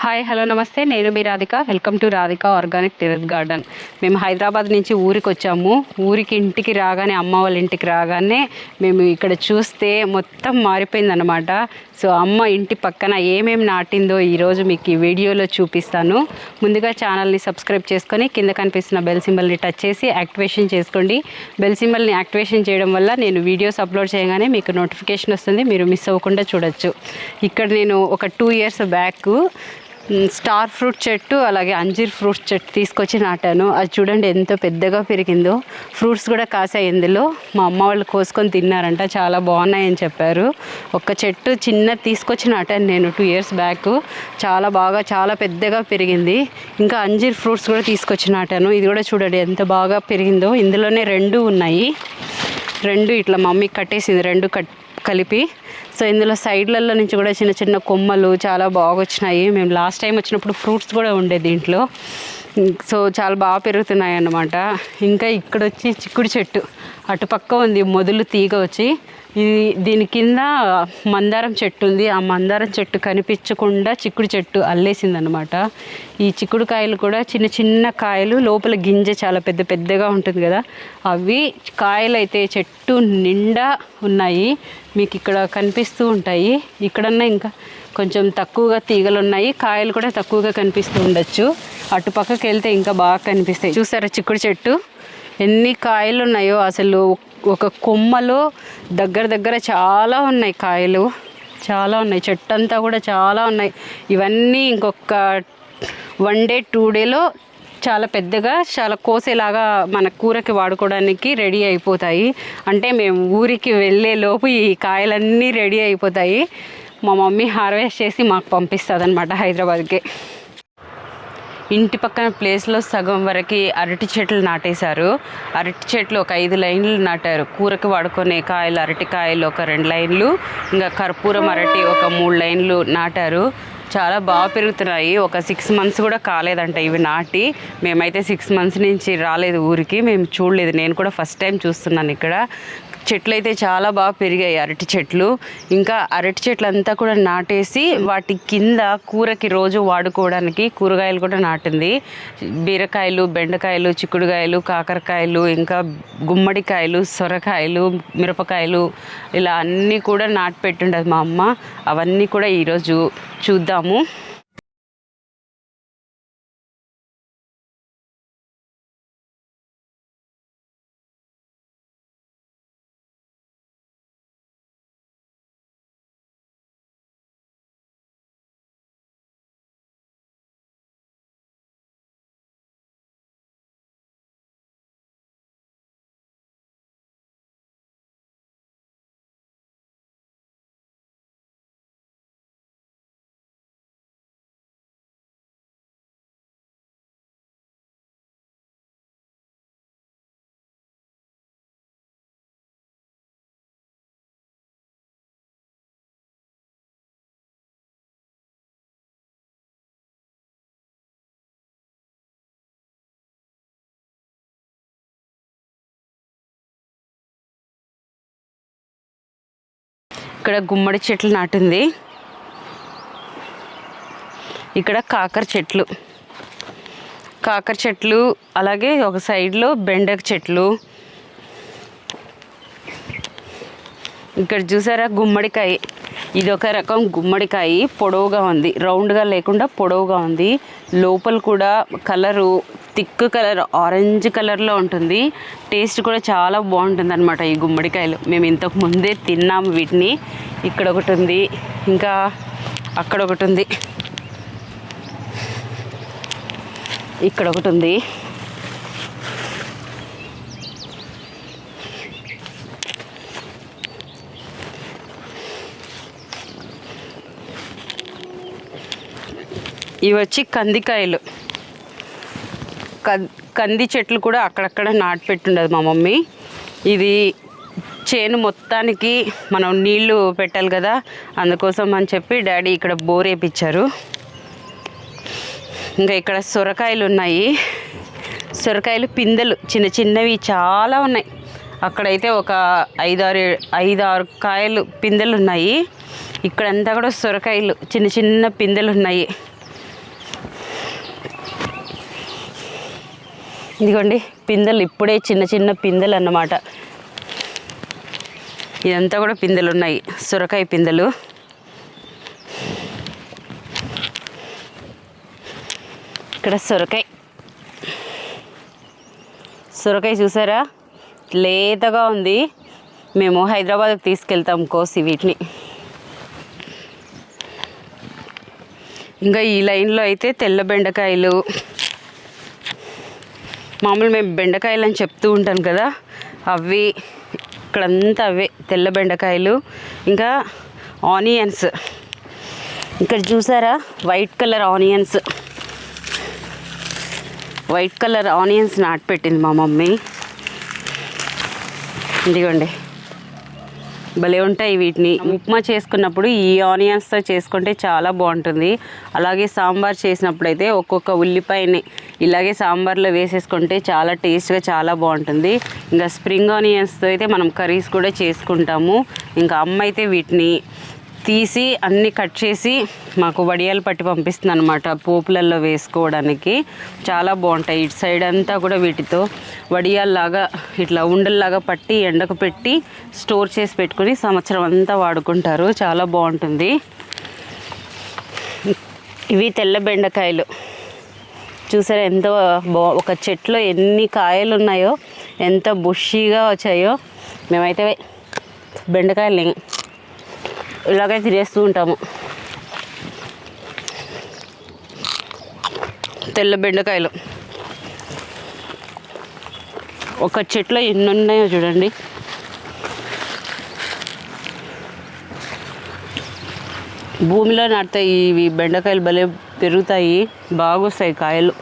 Hi hello నమస్తే, నేను మీ Radhika. Welcome to Radhika organic terrace garden. మేము హైదరాబాద్ నుంచి ఊరికి వచ్చాము. ఇంటికి రాగానే, అమ్మ వాళ్ళ ఇంటికి రాగానే మేము ఇక్కడ చూస్తే మొత్తం మారిపోయిందన్నమాట. సో అమ్మ ఇంటి పక్కన ఏమేమి నాటిందో ఈరోజు మీకు ఈ వీడియోలో చూపిస్తాను. ముందుగా ఛానల్ని సబ్స్క్రైబ్ చేసుకొని కింద కనిపిస్తున్న బెల్ సింబల్ని టచ్ చేసి యాక్టివేషన్ చేసుకోండి. బెల్ సింబల్ని యాక్టివేషన్ చేయడం వల్ల నేను వీడియోస్ అప్లోడ్ చేయగానే మీకు నోటిఫికేషన్ వస్తుంది, మీరు మిస్ అవ్వకుండా చూడొచ్చు. ఇక్కడ నేను ఒక 2 years బ్యాక్ స్టార్ ఫ్రూట్ చెట్టు, అలాగే అంజీర్ ఫ్రూట్ చెట్టు తీసుకొచ్చి నాటాను. అది చూడండి ఎంత పెద్దగా పెరిగిందో. ఫ్రూట్స్ కూడా కాసాయి ఇందులో. మా అమ్మ వాళ్ళు కోసుకొని తిన్నారంట, చాలా బాగున్నాయని చెప్పారు. ఒక చెట్టు చిన్నది తీసుకొచ్చి నాటాను నేను 2 years బ్యాక్. చాలా పెద్దగా పెరిగింది. ఇంకా అంజీర్ ఫ్రూట్స్ కూడా తీసుకొచ్చి నాటాను. ఇది కూడా చూడండి ఎంత బాగా పెరిగిందో. ఇందులోనే 2 ఉన్నాయి. 2 ఇట్లా మమ్మీ కట్టేసింది, 2 కలిపి. సో ఇందులో సైడ్లలో నుంచి కూడా చిన్న చిన్న కొమ్మలు చాలా బాగా వచ్చినాయి. మేము లాస్ట్ టైం వచ్చినప్పుడు ఫ్రూట్స్ కూడా ఉండే దీంట్లో. సో చాలా బాగా పెరుగుతున్నాయి అన్నమాట. ఇంకా ఇక్కడ వచ్చి చిక్కుడు చెట్టు అటుపక్క ఉంది, మొదలు తీగ వచ్చి. దీని కింద మందారం చెట్టు ఉంది. ఆ మందారం చెట్టు కనిపించకుండా చిక్కుడు చెట్టు అల్లేసిందనమాట. ఈ చిక్కుడు కాయలు కూడా చిన్న చిన్న కాయలు, లోపల గింజ చాలా పెద్దగా ఉంటుంది కదా. అవి కాయలు అయితే చెట్టు నిండా ఉన్నాయి, మీకు ఇక్కడ కనిపిస్తూ ఉంటాయి. ఇక్కడన్నా ఇంకా కొంచెం తక్కువగా తీగలు ఉన్నాయి, కాయలు కూడా తక్కువగా కనిపిస్తూ ఉండొచ్చు. అటు పక్కకి వెళ్తే ఇంకా బాగా కనిపిస్తాయి. చూసారా చిక్కుడు చెట్టు ఎన్ని కాయలు ఉన్నాయో. అసలు ఒక కొమ్మలో దగ్గర చాలా ఉన్నాయి కాయలు, చాలా ఉన్నాయి. చెట్టు అంతా కూడా చాలా ఉన్నాయి. ఇవన్నీ ఇంకొక 1 day 2 dayలో చాలా పెద్దగా, చాలా కోసేలాగా మన కూరకి వాడుకోవడానికి రెడీ అయిపోతాయి. అంటే మేము ఊరికి వెళ్ళే లోపు ఈ కాయలన్నీ రెడీ అయిపోతాయి. మా మమ్మీ హార్వెస్ట్ చేసి మాకు పంపిస్తుంది అనమాట హైదరాబాద్కి. ఇంటి పక్కన ప్లేస్లో సగం వరకు అరటి చెట్లు నాటేశారు. అరటి చెట్లు ఒక 5 లైన్లు నాటారు. కూరకి వాడుకునే కాయలు, అరటికాయలు ఒక 2 లైన్లు, ఇంకా కర్పూరం అరటి ఒక 3 లైన్లు నాటారు. చాలా బాగా పెరుగుతున్నాయి. ఒక 6 months కూడా కాలేదంట ఇవి నాటి. మేమైతే 6 months నుంచి రాలేదు ఊరికి, మేము చూడలేదు. నేను కూడా ఫస్ట్ టైం చూస్తున్నాను ఇక్కడ. చెట్లు అయితే చాలా బాగా పెరిగాయి అరటి చెట్లు. ఇంకా అరటి చెట్లు అంతా కూడా నాటేసి వాటి కింద కూరకి రోజు వాడుకోవడానికి కూరగాయలు కూడా నాటింది. బీరకాయలు, బెండకాయలు, చిక్కుడుకాయలు, కాకరకాయలు, ఇంకా గుమ్మడికాయలు, సొరకాయలు, మిరపకాయలు, ఇలా అన్నీ కూడా నాటి పెట్టుండదు మా అమ్మ. అవన్నీ కూడా ఈరోజు చూద్దాము. ఇక్కడ గుమ్మడి చెట్లు నాటింది. ఇక్కడ కాకర చెట్లు, అలాగే ఒక సైడ్లో బెండక చెట్లు. ఇక్కడ చూసారా గుమ్మడికాయ. ఇది ఒక రకం గుమ్మడికాయ, పొడవుగా ఉంది, రౌండ్గా లేకుండా పొడవుగా ఉంది. లోపల కూడా కలరు థిక్ కలర్, ఆరెంజ్ కలర్లో ఉంటుంది. టేస్ట్ కూడా చాలా బాగుంటుంది అనమాట ఈ గుమ్మడికాయలు. మేము ఇంతకు ముందే తిన్నాము వీటిని. ఇక్కడ ఒకటి ఉంది, ఇంకా అక్కడ ఒకటి ఉంది, ఇక్కడ ఒకటి ఉంది. ఇవి వచ్చి కందికాయలు. కంది చెట్లు కూడా అక్కడక్కడ నాటి పెట్టుండదు మా మమ్మీ. ఇది చేను మొత్తానికి మనం నీళ్లు పెట్టాలి కదా, అందుకోసం అని చెప్పి డాడీ ఇక్కడ బోర్ వేయించారు. ఇంకా ఇక్కడ సొరకాయలు ఉన్నాయి. సొరకాయలు పిందెలు చిన్నవి చాలా ఉన్నాయి. అక్కడైతే ఒక 5-6 కాయలు పిందెలు ఉన్నాయి. ఇక్కడంతా కూడా సొరకాయలు చిన్న పిందెలు ఉన్నాయి. ఇదిగోండి పిందెలు, ఇప్పుడే చిన్న చిన్న పిందెలు అన్నమాట. ఇదంతా కూడా పిందెలు ఉన్నాయి, సొరకాయ పిందెలు. ఇక్కడ సొరకాయ చూసారా, లేతగా ఉంది. మేము హైదరాబాద్కి తీసుకెళ్తాం కోసి వీటిని. ఇంకా ఈ లైన్లో అయితే తెల్ల బెండకాయలు, మామూలు మేము బెండకాయలు అని చెప్తూ ఉంటాను కదా, అవి ఇక్కడంతా అవే తెల్ల బెండకాయలు. ఇంకా ఆనియన్స్, ఇక్కడ చూసారా వైట్ కలర్ ఆనియన్స్ నాటి పెట్టింది మా మమ్మీ. ఇదిగోండి భలే ఉంటాయి. వీటిని ఉప్మా చేసుకున్నప్పుడు ఈ ఆనియన్స్తో చేసుకుంటే చాలా బాగుంటుంది. అలాగే సాంబార్ చేసినప్పుడు అయితే ఒక్కొక్క ఉల్లిపాయని ఇలాగే సాంబార్లో వేసేసుకుంటే చాలా టేస్ట్గా చాలా బాగుంటుంది. ఇంకా స్ప్రింగ్ ఆనియన్స్తో అయితే మనం కర్రీస్ కూడా చేసుకుంటాము. ఇంకా అమ్మ అయితే వీటిని తీసి అన్నీ కట్ చేసి మాకు వడియాలు పట్టి పంపిస్తుంది అనమాట, పోపులలో వేసుకోవడానికి. చాలా బాగుంటాయి. ఇటు సైడ్ అంతా కూడా వీటితో వడియాల్లాగా ఇట్లా ఉండల్లాగా పట్టి ఎండకు పెట్టి స్టోర్ చేసి పెట్టుకుని సంవత్సరం అంతా వాడుకుంటారు. చాలా బాగుంటుంది. ఇవి తెల్ల బెండకాయలు చూసారా ఎంత ఒక చెట్లో ఎన్ని కాయలు ఉన్నాయో, ఎంత బుషీగా వచ్చాయో. మేమైతే బెండకాయలు ఇలాగే తినేస్తూ ఉంటాము. తెల్ల బెండకాయలు ఒక చెట్లో ఎన్ని ఉన్నాయో చూడండి. భూమిలో నాటుతాయి ఇవి బెండకాయలు, భలే పెరుగుతాయి, బాగా వస్తాయి కాయలు.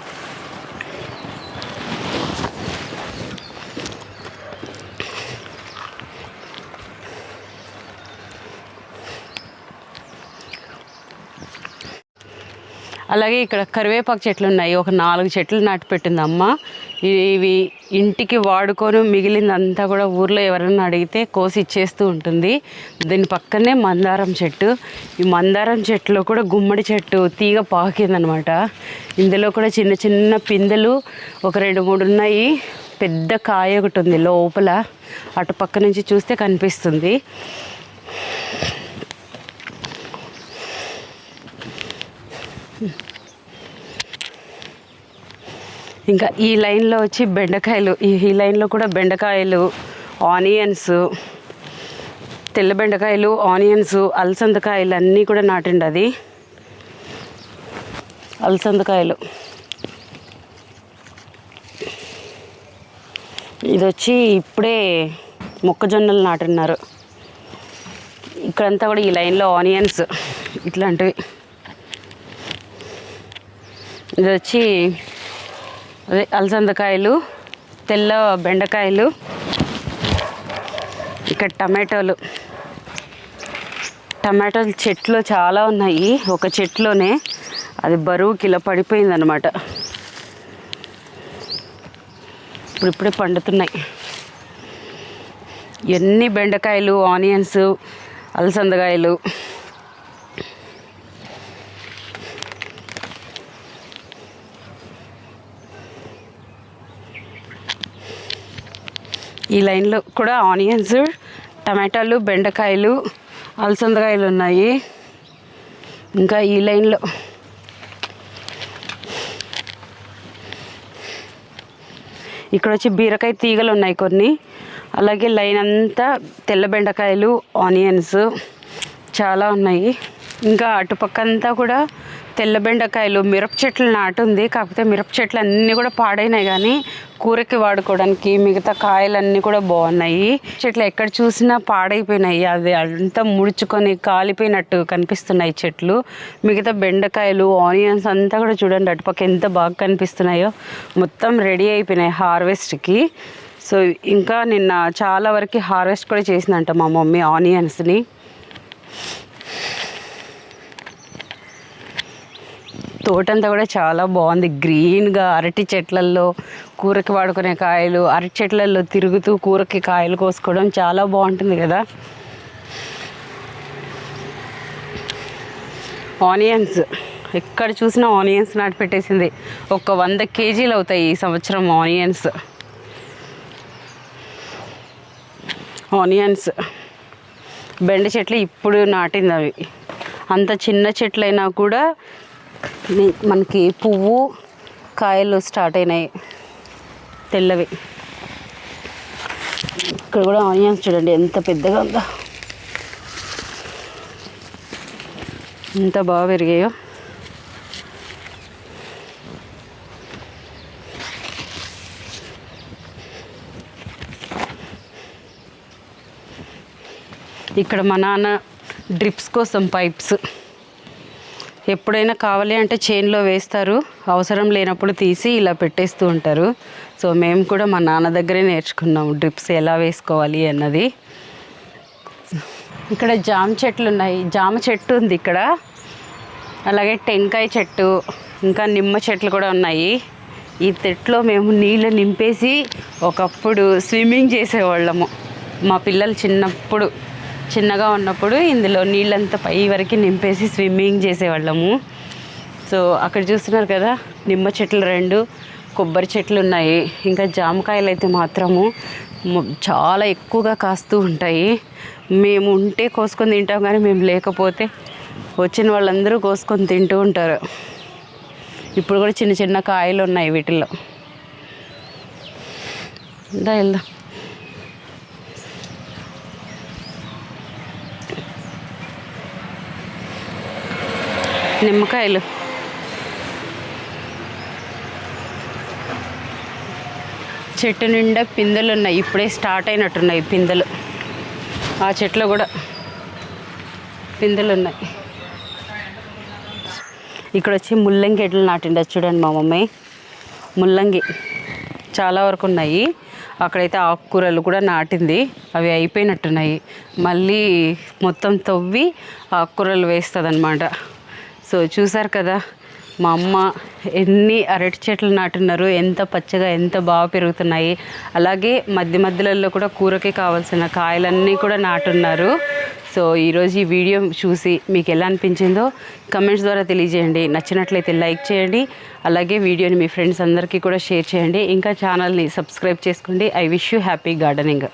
అలాగే ఇక్కడ కరివేపాకు చెట్లు ఉన్నాయి, ఒక 4 చెట్లు నాటి పెట్టింది అమ్మ. ఇవి ఇంటికి వాడుకొని మిగిలిందంతా కూడా ఊర్లో ఎవరైనా అడిగితే కోసి ఇచ్చేస్తూ ఉంటుంది. దీని పక్కనే మందారం చెట్టు. ఈ మందారం చెట్టులో కూడా గుమ్మడి చెట్టు తీగ పాకిందనమాట. ఇందులో కూడా చిన్న చిన్న పిందెలు ఒక 2-3 ఉన్నాయి. పెద్ద కాయ ఒకటి ఉంది లోపల, అటు పక్క నుంచి చూస్తే కనిపిస్తుంది. ఇంకా ఈ లైన్లో వచ్చి బెండకాయలు, ఈ లైన్లో కూడా బెండకాయలు, ఆనియన్స్, తెల్ల బెండకాయలు, ఆనియన్స్, అలసందకాయలు అన్నీ కూడా నాటిండి. అది అలసందకాయలు. ఇది వచ్చి ఇప్పుడే మొక్కజొన్నలు నాటున్నారు. ఇక్కడంతా కూడా ఈ లైన్లో ఆనియన్స్ ఇట్లాంటివి. ఇది వచ్చి అదే అలసందకాయలు, తెల్ల బెండకాయలు. ఇక్కడ టమాటోలు చెట్లు చాలా ఉన్నాయి. ఒక చెట్లోనే అది బరువు కిలో పడిపోయిందనమాట. ఇప్పుడిప్పుడే పండుతున్నాయి. ఎన్ని బెండకాయలు, ఆనియన్స్, అలసందకాయలు. ఈ లైన్లో కూడా ఆనియన్స్, టమాటాలు, బెండకాయలు, అలసందకాయలు ఉన్నాయి. ఇంకా ఈ లైన్లో ఇక్కడ వచ్చి బీరకాయ తీగలు ఉన్నాయి కొన్ని. అలాగే లైన్ అంతా తెల్ల బెండకాయలు, ఆనియన్స్ చాలా ఉన్నాయి. ఇంకా అటుపక్క అంతా కూడా తెల్ల బెండకాయలు, మిరప చెట్లు నాటుంది. కాకపోతే మిరప చెట్లు అన్నీ కూడా పాడైనాయి, కానీ కూరకి వాడుకోవడానికి మిగతా కాయలన్నీ కూడా బాగున్నాయి. చెట్లు ఎక్కడ చూసినా పాడైపోయినాయి, అది అంతా ముడుచుకొని కాలిపోయినట్టు కనిపిస్తున్నాయి చెట్లు. మిగతా బెండకాయలు, ఆనియన్స్ అంతా కూడా చూడండి అటుపక్క ఎంత బాగా కనిపిస్తున్నాయో. మొత్తం రెడీ అయిపోయినాయి హార్వెస్ట్కి. సో ఇంకా నిన్న చాలా వరకు హార్వెస్ట్ కూడా చేసిందంట మా మమ్మీ ఆనియన్స్ని. తోటంతా కూడా చాలా బాగుంది, గ్రీన్గా. అరటి చెట్లల్లో కూరకి వాడుకునే కాయలు, అరటి చెట్లల్లో తిరుగుతూ కూరకి కాయలు కోసుకోవడం చాలా బాగుంటుంది కదా. ఎక్కడ చూసినా ఆనియన్స్ నాటి పెట్టేసింది. ఒక 100 కేజీలు అవుతాయి ఈ సంవత్సరం ఆనియన్స్. బెండ చెట్లు ఇప్పుడు నాటింది అవి. అంత చిన్న చెట్లైనా కూడా మనకి పువ్వు కాయలు స్టార్ట్ అయినాయి తెల్లవి. ఇక్కడ కూడా ఆనియన్స్ చూడండి ఎంత పెద్దగా ఉందో, ఎంత బాగా పెరిగాయో. ఇక్కడ మా నాన్న డ్రిప్స్ కోసం పైప్స్ ఎప్పుడైనా కావాలి అంటే చైన్లో వేస్తారు, అవసరం లేనప్పుడు తీసి ఇలా పెట్టేస్తూ ఉంటారు. సో మేము కూడా మా నాన్న దగ్గరే నేర్చుకున్నాము డ్రిప్స్ ఎలా వేసుకోవాలి అన్నది. ఇక్కడ జామ చెట్లు ఉన్నాయి, జామ చెట్టు ఉంది ఇక్కడ, అలాగే టెంకాయ చెట్టు, ఇంకా నిమ్మ చెట్లు కూడా ఉన్నాయి. ఈ చెట్లో మేము నీళ్ళు నింపేసి ఒకప్పుడు స్విమ్మింగ్ చేసేవాళ్ళము. మా పిల్లలు చిన్నగా ఉన్నప్పుడు ఇందులో నీళ్ళంతా పై వరకు నింపేసి స్విమ్మింగ్ చేసేవాళ్ళము. సో అక్కడ చూస్తున్నారు కదా, నిమ్మ చెట్లు 2, కొబ్బరి చెట్లు ఉన్నాయి. ఇంకా జామకాయలు అయితే మాత్రము చాలా ఎక్కువగా కాస్తూ ఉంటాయి. మేము ఉంటే కోసుకొని తింటాం, కానీ మేము లేకపోతే వచ్చిన వాళ్ళందరూ కోసుకొని తింటూ ఉంటారు. ఇప్పుడు కూడా చిన్న చిన్న కాయలు ఉన్నాయి వీటిల్లో. వెళ్దాం. నిమ్మకాయలు చెట్టు నిండా పిందెలు ఉన్నాయి, ఇప్పుడే స్టార్ట్ అయినట్టున్నాయి పిందెలు. ఆ చెట్లో కూడా పిందెలు ఉన్నాయి. ఇక్కడ వచ్చి ముల్లంగి ఎడ్లు నాటిండ చూడండి మా మమ్మీ. ముల్లంగి చాలా వరకు ఉన్నాయి. అక్కడైతే ఆకుకూరలు కూడా నాటింది, అవి అయిపోయినట్టున్నాయి. మళ్ళీ మొత్తం తవ్వి ఆకుకూరలు వేస్తుంది అన్నమాట. సో చూసారు కదా మా అమ్మ ఎన్ని అరటి చెట్లు నాటున్నారు, ఎంత పచ్చగా ఎంత బాగా పెరుగుతున్నాయి. అలాగే మధ్యలో కూడా కూరకి కావాల్సిన కాయలన్నీ కూడా నాటున్నారు. సో ఈరోజు ఈ వీడియో చూసి మీకు ఎలా అనిపించిందో కమెంట్స్ ద్వారా తెలియజేయండి. నచ్చినట్లయితే లైక్ చేయండి, అలాగే వీడియోని మీ ఫ్రెండ్స్ అందరికీ కూడా షేర్ చేయండి. ఇంకా ఛానల్ని సబ్స్క్రైబ్ చేసుకోండి. I wish you happy gardening.